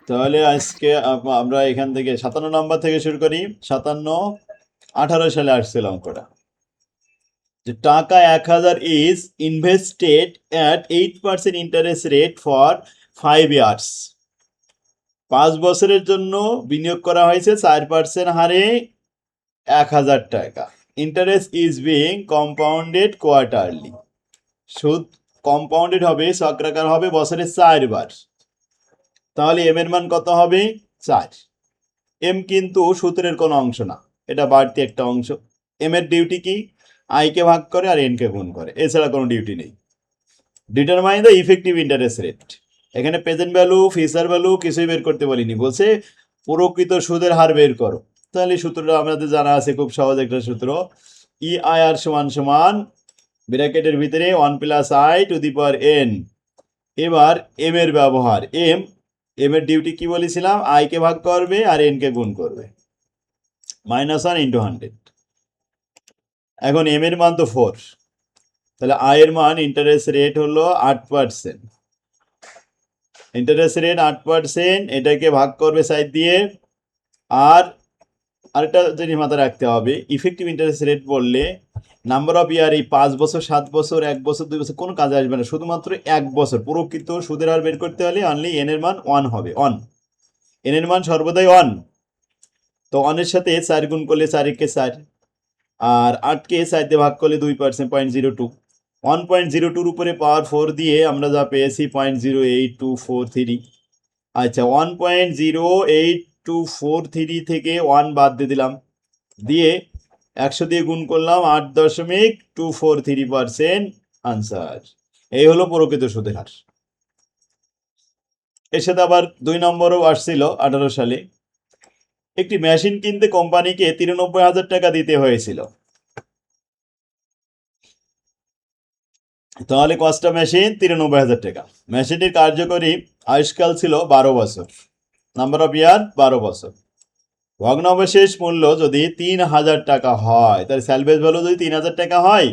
তাহলে আজকে আমরা এখান থেকে 57 নম্বর থেকে শুরু করি। 57-18 সালে আসছিল অঙ্কটা, যে টাকা 1000 is invested at 8% interest rate for 5 years. 5 বছরের জন্য বিনিয়োগ করা হয়েছে 4% হারে 1000 টাকা। Interest is being compounded quarterly. সুদ কম্পাউন্ডেড হবে, চক্রাকার হবে বছরে 4 বার। তাহলে এম এর মান কত হবে? 4। এম কিন্তু সূত্রের কোনো অংশ না, এটা বাড়তি একটা অংশ। এম এর ডিউটি কি? আই কে ভাগ করে আর এন কে গুণ করে, এছাড়া কোনো ডিউটি নেই। Determine the effective interest rate. এখানে প্রেজেন্ট ভ্যালু, ফিউচার ভ্যালু কিছুই বের করতে বলিনি, বলছে প্রকৃত সুদের হার বের করো। তাহলে সূত্রটা আমাদের জানা আছে, খুব সহজ একটা সূত্র। ই আই আর সমান সমান ব্র্যাকেটের ভিতরে 1 + i to the power n। এবার এম এর ব্যবহার, এম এর ডিউটি কি বলেছিলাম? আই কে ভাগ করবে আর এন কে গুণ করবে, -1 × 100। এখন এম এর মান তো 4, তাহলে আই এর মান ইন্টারেস্ট রেট হলো 8%। ইন্টারেস্ট রেট 8%, এটাকে ভাগ করবে সাইড দিয়ে। আর আরেকটা জিনিস মাথায় রাখতে হবে, ইফেক্টিভ ইন্টারেস্ট রেট বললে নাম্বার অফ ইয়ার, এই 5 বছর, 7 বছর, 1 বছর, 2 বছর কোনো কাজে আসবে না, শুধুমাত্র 1 বছর প্রকৃত সুদের হার বের করতে হলে অনলি এন এর মান 1 হবে। এন এর মান সর্বদাই 1। তো 1 এর সাথে 4 গুণ করলে 4 × 4, আর 8 কে 4 দিয়ে ভাগ করলে 2%, 0.02। 1.02-র উপরে পাওয়ার 4 দিয়ে আমরা যা পেয়েছি 0.08243। আচ্ছা, 1.08243 থেকে 1 বাদ দিয়ে দিলাম, দিয়ে 100 দিয়ে গুণ করলাম, 8.243% আনসার। এই হলো প্রকৃত সুদের হার। এর সাথে আবার 2 নম্বরও আসছিল 18 সালে। একটি মেশিন কিনতে কোম্পানিকে 93,000 টাকা দিতে হয়েছিল। তাহলে কস্টটা মেশিন 93,000 টাকা। মেশিনটির কার্যকরী আয়ুষ্কাল ছিল 12 বছর, নাম্বার অফ ইয়ার 12 বছর। ভগ্নাবশেষ মূল্য যদি 3,000 টাকা হয়, তাহলে স্যালভেজ ভ্যালু যদি 3,000 টাকা হয়,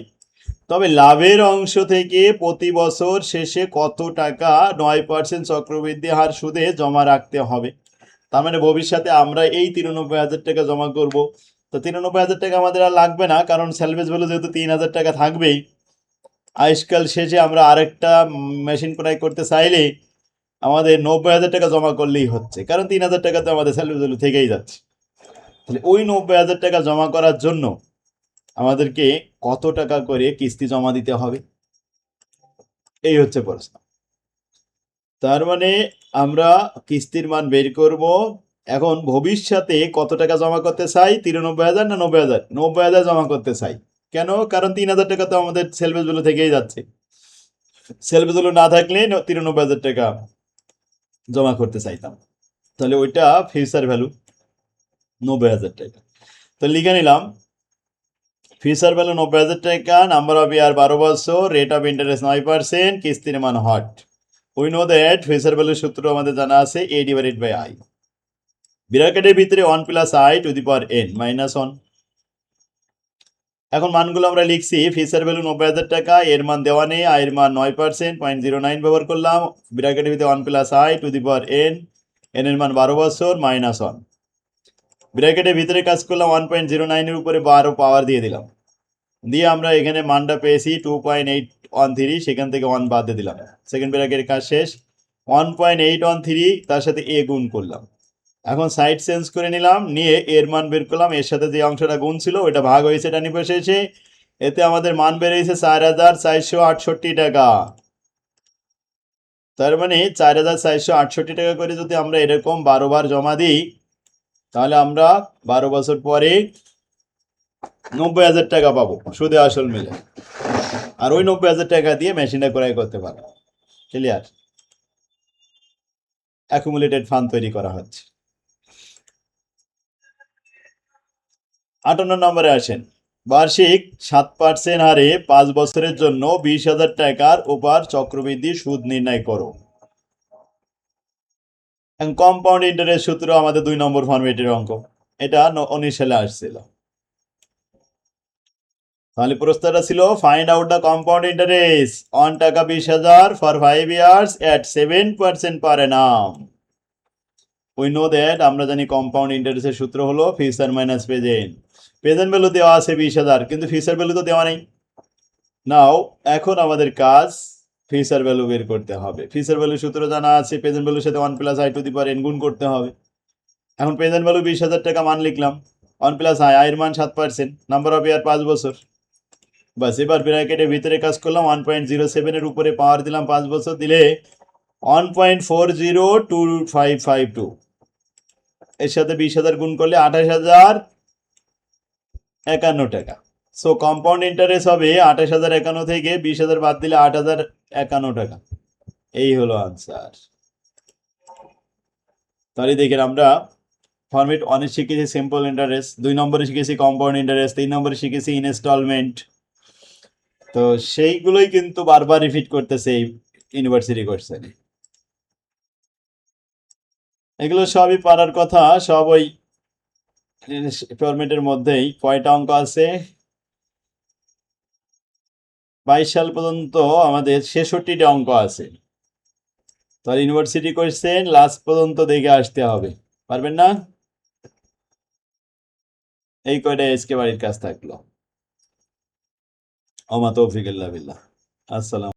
তবে লাভের অংশ থেকে প্রতি বছর শেষে কত টাকা 9% চক্রবৃদ্ধি হার সুদে জমা রাখতে হবে। তার মানে ভবিষ্যতে আমরা এই 93,000 টাকা জমা করব। তো 93,000 টাকা আমাদের আর লাগবে না, কারণ স্যালভেজ ভ্যালু যেহেতু 3,000 টাকা থাকবেই। আজকাল শেষে আমরা আরেকটা মেশিন ক্রয় করতে চাইলে আমাদের 90,000 টাকা জমা করলেই হচ্ছে, কারণ 3,000 টাকা তো আমাদের স্যালভেজ ভ্যালু থেকেই যাচ্ছে। তাহলে ওই 90,000 টাকা জমা করার জন্য আমাদেরকে কত টাকা করে কিস্তি জমা দিতে হবে, এই হচ্ছে প্রশ্ন। তার মানে আমরা কিস্তির মান বের করব। এখন ভবিষ্যতে কত টাকা জমা করতে চাই? 93,000 না 90,000? 90,000 জমা করতে চাই। কেন? কারণ 3,000 টাকা তো আমাদের সেলভেজ ভ্যালু থেকেই যাচ্ছে। সেলভেজ ভ্যালু না থাকলে 93,000 টাকা জমা করতে চাইতাম। তাহলে ওইটা ফিউচার ভ্যালু 90,000 টাকা। তো লিখে নিলাম ফিউচার ভ্যালু 90,000 টাকা, নাম্বার অফ ইয়ার 12 বছর, রেট অফ ইন্টারেস্ট 9%, কিস্তির মান hot. We know that future ভ্যালুর সূত্র আমাদের জানা আছে, a ডিভাইডেড বাই i। ব্র্যাকেটের ভিতরে 1 + i to the power n -1। এখন মানগুলো আমরা লিখছি, ফিউচার ভ্যালু 90,000 টাকা, এর মান দেওয়া নেই, i এর মান 9%, 0.09 ব্যবহার করলাম। ব্র্যাকেটের ভিতরে 1 + i to the power n, n এর মান 12 বছর, -1। ব্র্যাকেটের ভিতরে কাজ করলাম, 1.09 এর উপরে 12 পাওয়ার দিয়ে দিলাম, দিয়ে আমরা এখানে মানটা পেয়েছি 2.813, সেখান থেকে 1 বাদ দিয়ে দিলাম। সেকেন্ড ব্র্যাকেটের কাজ শেষ। 1.813 তার সাথে a গুণ করলাম। এখন সাইড চেঞ্জ করে নিলাম, নিয়ে এর মান বের করলাম, এর সাথে যে অংশটা গুণ ছিল ওটা ভাগ হয়েছে ডানি পাশে এসে। এতে আমাদের মান বেরিয়েছে 4,468 টাকা। তার মানে 4,468 টাকা করে যদি আমরা এরকম 12 বার জমা দিই, তাহলে আমরা 12 বছর পরে 90,000 টাকা পাবো সুদে আসল মিলে। আর ওই 90,000 টাকা দিয়ে মেশিনটা ক্রয় করতে পারবো। ক্লিয়ার? অ্যাকুমুলেটেড ফান্ড তৈরি করা হচ্ছে। 58 নম্বরে আসেন। বার্ষিক 7% হারে 5 বছরের জন্য 20,000 টাকার উপর চক্রবৃদ্ধি সুদ নির্ণয় করো। কম্পাউন্ড ইন্টারেস্ট সূত্র আমাদের 2 নম্বর ফরম্যাটের অঙ্ক, এটা 19 সালে আসছিল। তাহলে প্রশ্নটা ছিল, find out the compound interest on টাকা 20,000 for 5 years at 7% per Anam. We know that, আমরা জানি কম্পাউন্ড ইন্টারেস্টের সূত্র হলো future minus present. Present value দেওয়া আছে 20,000, কিন্তু ফিউচার ভ্যালু তো দেওয়া নেই। নাও এখন আমাদের কাজ ফিউচার ভ্যালু বের করতে হবে। ফিউচার ভ্যালু সূত্র জানা আছে, প্রেজেন্ট ভ্যালুর সাথে 1 plus I to the power N গুণ করতে হবে। এখন প্রেজেন্ট ভ্যালু 20,000 টাকা মান লিখলাম, 1 প্লাস আই, আয়ের মান 7%, নাম্বার অফ ইয়ার 5 বছর। বাস এবার ব্র্যাকেটের ভিতরে কাজ করলাম, 1.07 এর উপরে পাওয়ার দিলাম 5 বছর দিলে 1.402552, এর সাথে 20,000 গুণ করলে 28,051 টাকা। সো কম্পাউন্ড ইন্টারেস্ট হবে 28,051 থেকে 20,000 বাদ দিলে 8,051 টাকা। এই হলো আনসার। তাহলে দেখেন আমরা ফর্মেট 1 শিখেছি সিম্পল ইন্টারেস্ট, 2 নম্বরে শিখেছি কম্পাউন্ড ইন্টারেস্ট, 3 নম্বরে শিখেছি ইনস্টলমেন্ট। তো সেইগুলোই কিন্তু বারবার রিপিট করতেছে এই ইউনিভার্সিটি কোর্সে। এগুলো সবই পারার কথা, সব ওই ফরম্যাটের মধ্যেই। কয়টা অঙ্ক আছে? 22 সাল পর্যন্ত আমাদের 66টা অঙ্ক আছে। তাহলে ইউনিভার্সিটি কোর্সেন লাস্ট পর্যন্ত দেখে আসতে হবে, পারবেন না? এই কয়টা আজকে বাড়ির কাজ থাকলো। ওমা তৌফিক ইল্লা বিল্লাহ। আসসালাম।